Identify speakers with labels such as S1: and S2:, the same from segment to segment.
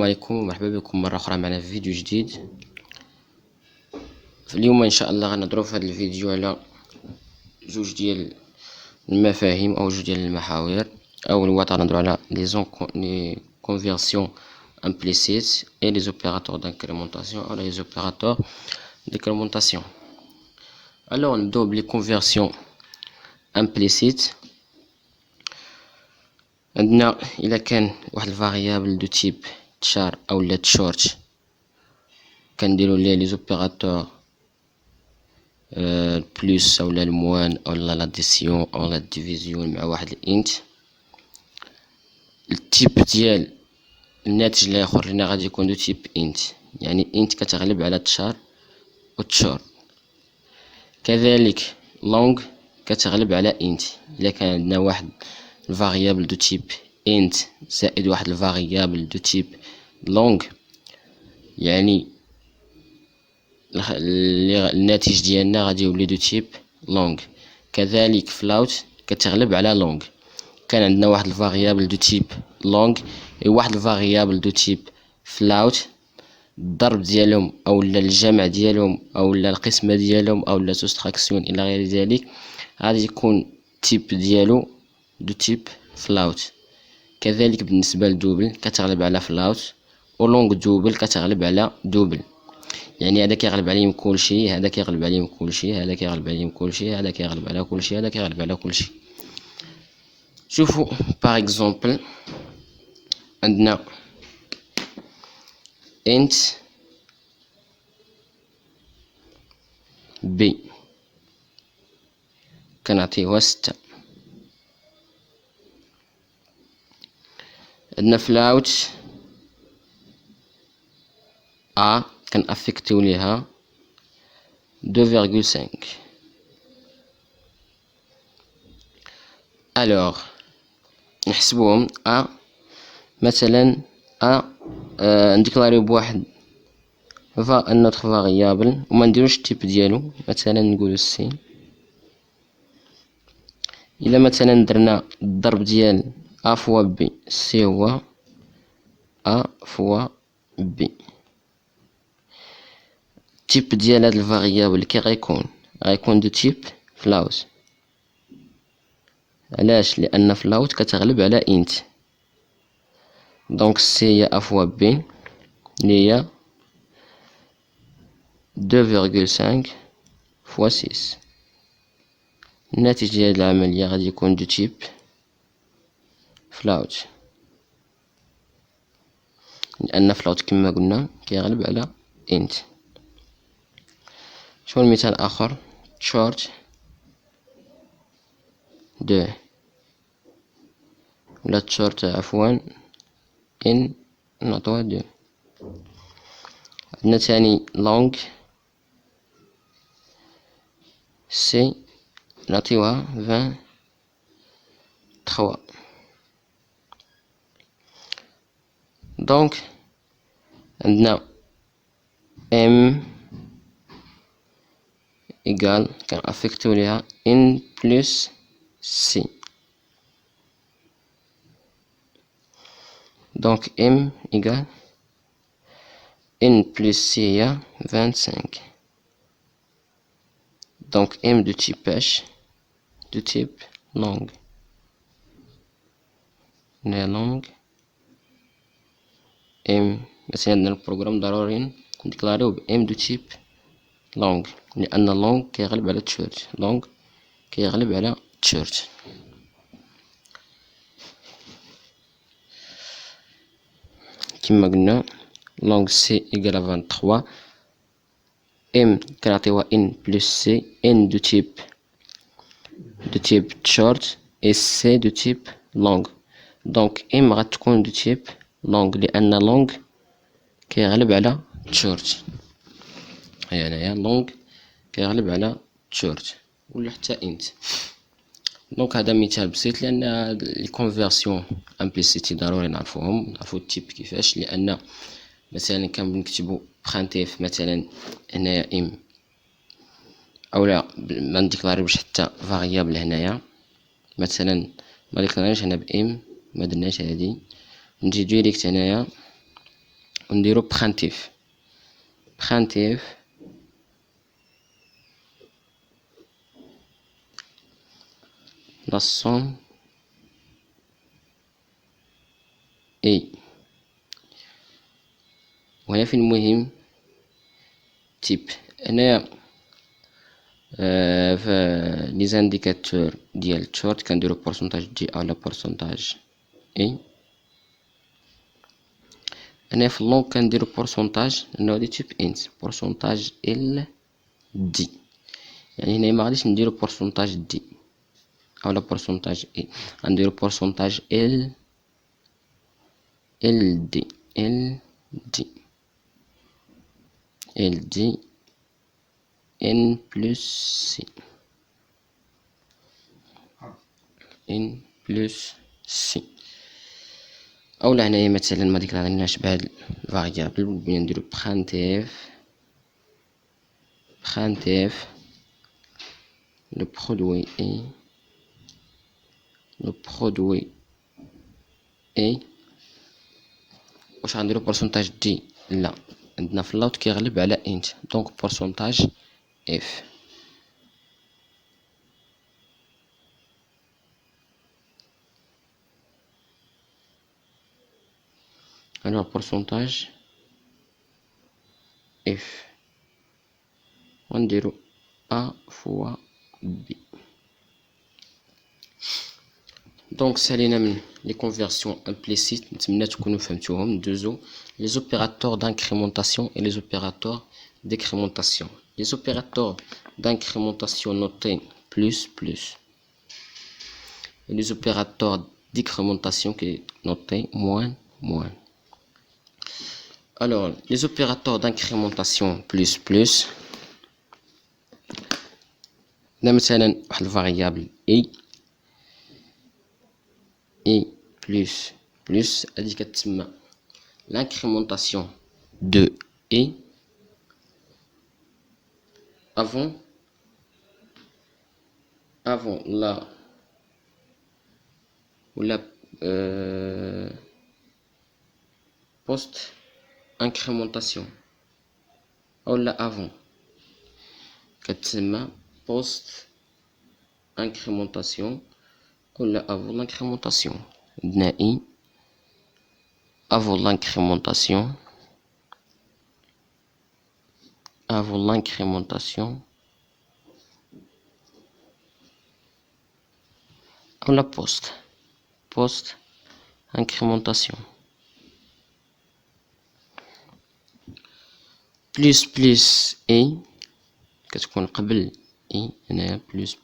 S1: عليكم ومرحبا بكم مرة أخرى معنا في فيديو جديد. اليوم إن شاء الله غنهضرو في هذا الفيديو على جوج ديال المفاهيم أو جوج ديال المحاور. أول واحد غنهضرو على لي conversions implicites et les opérateurs d'incrémentation ou les opérateurs d'incrémentation. Alors نبداو بلي conversions implicites. عندنا إلا كان واحد الفاريابل دو تيب تشار أو لا تشورت كنديرو ليه لي زوبيراتور بلوس أو الموان أو لاديسيون أو لا ديفيزيون مع واحد الانت. التيب ديال الناتج الآخر لنا غادي يكون دو تيب انت، يعني انت كتغلب على تشار و تشور. كذلك لونغ كتغلب على انت. إلا كان عندنا واحد الفاريابل دو تيب int زائد واحد الفاريابل دو تيب لونغ، يعني الناتج ديالنا غادي يولي دو تيب لونغ. كذلك فلاوت كتغلب على لونغ. كان عندنا واحد الفاريابل دو تيب لونغ و واحد الفاريابل دو تيب فلاوت، الضرب ديالهم او الجمع ديالهم او القسمه ديالهم او لا سوستراكسيون الى غير ذلك غادي يكون تيب ديالو دو تيب فلاوت. كذلك بالنسبة لدوبل كتغلب على فلاوت، و لونغ دوبل كتغلب على دوبل، يعني هذا كيغلب عليهم كلشي، هذا كيغلب عليهم كلشي، هذا كيغلب عليهم كلشي، هذا كيغلب على كلشي، هذا كيغلب على كلشي. شوفوا باغ اكزومبل عندنا انت بي كنعطيوها 6. عندنا فلاوت ا كنأفيكتيو ليها 2.5. الوغ نحسبوهم ا مثلا نديكلاريو بواحد نوتر فاريابل وما نديروش التيب ديالو، مثلا نقولو سي. الا مثلا درنا الضرب ديال ا فوا بي، سي هو ا فوا بي. التيب ديال هاد الفاريابل كي غيكون دو تيب فلاوت. علاش؟ لان فلاوت كتغلب على انت، دونك سي هي ا فوا بي اللي هي 2.5 فوا 6. الناتج ديال العملية غادي يكون دو تيب فلاوت، لأن فلاوت كما قلنا كيغلب على انت. شوف المثال آخر، تشورت 2 ولا تشورت عفوا ان نعطوها 2. عندنا تاني لونغ سي نعطيوها 23. دونك عندنا ام إيكال كنأفيكتيو ليها ان بلس سي، دونك ام إيكال ان بلس سي هي 25. دونك ام دو تيب اش؟ دو تيب لونغ. لونغ ام مثلا عندنا البروغرام ضروري نديكلاريو ب ام دو تيب لونغ، لأن لونغ كيغلب على تشورت، لونغ كيغلب على تشورت. كما قلنا لونغ سي إيكال 23، ام كنعطيوها ان بلس سي، ان دو تيب تشورت و سي دو تيب لونغ. دونك ام غتكون دو تيب لونغ لأن لونغ كيغلب على تشورت. هي هنايا لونغ كيغلب على تشورت ولا حتى انت. دونك هذا مثال بسيط، لان لي كونفيرسيون امبليسيتي ضروري نعرفوهم، نعرفو التيب كيفاش، لان مثلا كان بنكتبو برانتيف مثلا هنايا ام اولا ما نديكلاريوش حتى فاريابل هنايا، مثلا ما ديكلاريوش هنا بام، ما درناش هادي، نجي ديريكت هنايا ونديرو printf la somme est. وهنا في المهم type. هنايا في لي زانديكاتور ديال short كنديرو pourcentage d على pourcentage e. هنا في اللونغ كنديرو pourcentage لأنه هادي type int pourcentage l d. يعني هنا مغاديش نديرو pourcentage d على pourcentage e، غنديرو pourcentage l d n plus c. اولا هنايا مثلا ما ديكلاريناش بهاد الفاريابل، بغينا نديرو printf لو برودوي اي. واش غنديرو pourcentage دي؟ لا، عندنا في اللوت كيغلب على انت، دونك pourcentage اف. alors pourcentage اف ونديرو a fois b. دونك سالينا من لي كونفيرسيون امبليسيت، نتمنى تكونوا فهمتوهم. ندوزو les opérateurs d'incrémentation et les opérateurs décrémentation. Les opérateurs d'incrémentation notés plus et les opérateurs décrémentation qui est noté moins. Alors les opérateurs d'incrémentation plus مثلا واحد الفاريابل e plus هادي كتسمى l'incrémentation de e avant la post incrémentation ou la avant كتسمى post incrémentation ou la avant l'incrémentation. عندنا e avant l'incrémentation ou la post incrémentation. plus e كتكون قبل e، هنا plus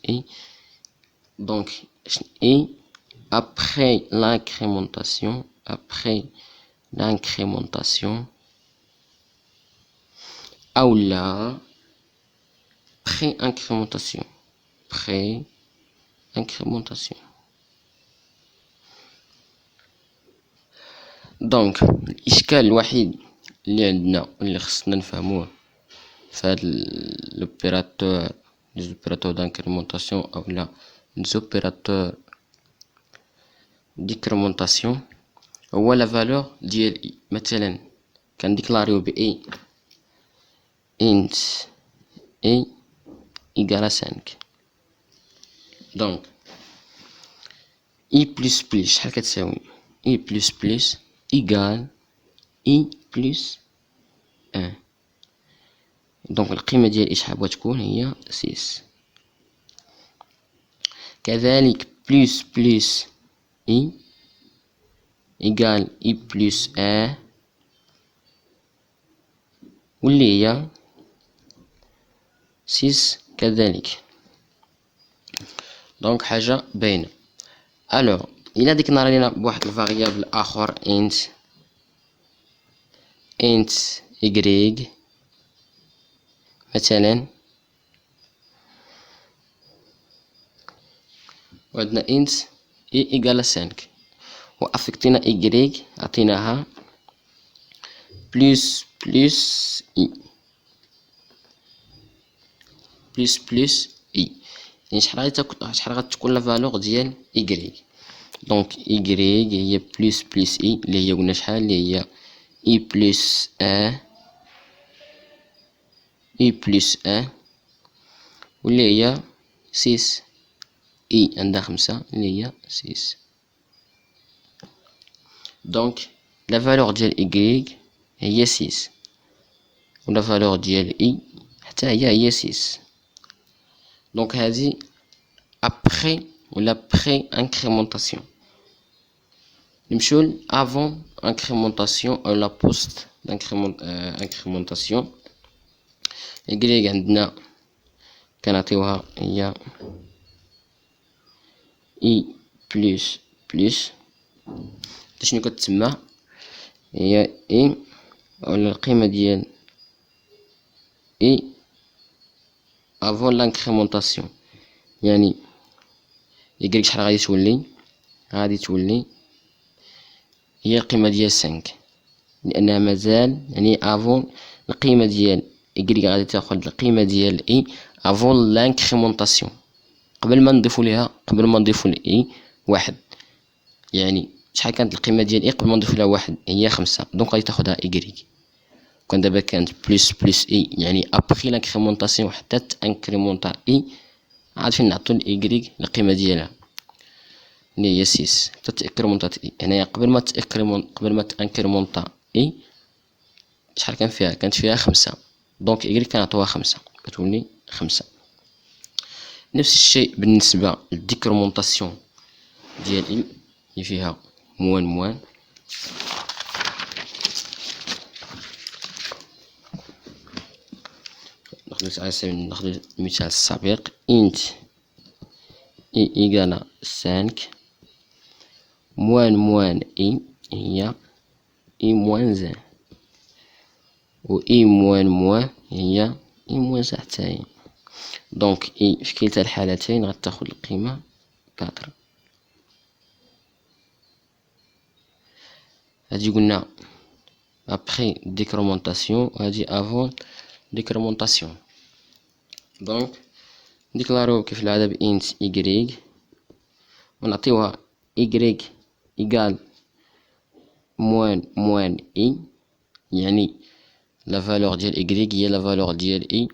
S1: e. donc e après l'incrémentation ou la pré-incrémentation. دونك الاشكال الوحيد اللي عندنا اللي خصنا نفهموه في هاد لوبيراتور لي زوبيراتور دانكريمونطاسيون او لا لي زوبيراتور ديكريمونطاسيون هو لا فالور ديال اي. مثلا كنديكلاريو ب اي int a égale à 5. donc i plus شحال كتساوي i plus égale i plus 1. دونك القيمة ديال شحال بغات تكون هي 6. كذلك plus i égale i plus 1 واللي هي 6 كذلك. دونك حاجة باينة. الوغ إلا ديكنا رانينا بواحد الفاريابل آخر int y مثلا، وعندنا int e égale 5 وأفكتينا y عطيناها plus i يعني شحال غتكون لا فالور ديال y. دونك y هي plus i اللي هي قلنا شحال، اللي هي إي بلس أن إي بلس أن واللي هي سيس. إي عندها 5 اللي هي 6. دونك لا فالور ديال إيكغيك هي 6 و لا فالور ديال إي حتى هي 6. دونك هادي أبخي ولا بخي انكريمونطاسيون. نمشيو ل افون انكريمونطاسيون أو لا بوست انكريمونطاسيون. إيكغيك عندنا كنعطيوها هي إي بلس بلس. شنو كتسمى؟ هي إي ولا القيمة ديال إي افون لانكريمونطاسيون، يعني إيكغيك شحال غادي تولي؟ غادي تولي هي القيمة ديال 5 لأنها مازال يعني افون القيمة ديال إيكغيك غادي تاخد القيمة ديال إي افون لانكريمونطاسيون قبل ما نضيفو لإي 1. يعني شحال كانت القيمة ديال إي قبل ما نضيفو لها 1؟ هي 5. دونك غادي تاخدها إيكغيك. كون دابا كانت بلس إي يعني أبخي لانكريمونطاسيون حتى تانكريمونطا إي عاد فين نعطو لإيكغيك القيمة ديالها اللي هي 6 حتى تانكريمونطات إي. هنايا قبل ما تانكريمونطا إي شحال كان فيها؟ كانت فيها 5. دونك إيكغيك كنعطوها 5 كتولي 5. نفس الشيء بالنسبة للديكريمونطاسيون ديال إي اللي فيها موان. ناخدو المثال السابق int إي إيكالا 5 موان إي هي إي موان 1 و إي موان هي إي موان حتى هي. دونك إي في كلتا الحالتين غتاخد القيمة 4. هادي قلنا ابخي ديكريمونطاسيون وهادي افون ديكريمونطاسيون. دونك نديكلاروو كيف العادة بإنت إيكغيك ونعطيوها إيكغيك إيكال موان إي، يعني لا فالور ديال إيكغيك هي لا فالور ديال إي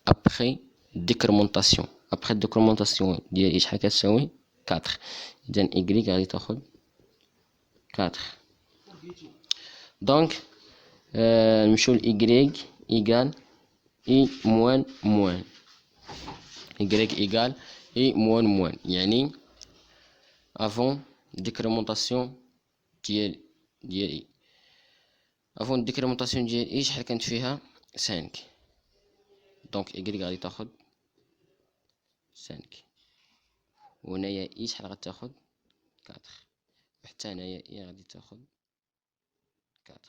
S1: ابخي ديكريمونطاسيون. ابخي ديكريمونطاسيون ديال إي شحال كتساوي 4. إذن إيكغيك غادي تاخد 4. دونك نمشيو لإيكغيك إيكال إي موان إيكغيك إيكال إي موان يعني افون ديكريمونطاسيون ديال إي. افون ديكريمونطاسيون ديال إي شحال كانت فيها 5. دونك إيكغيك غادي تاخد 5 وهنايا إي شحال غتاخد 4 وحتى هنايا إي غادي تاخد 4.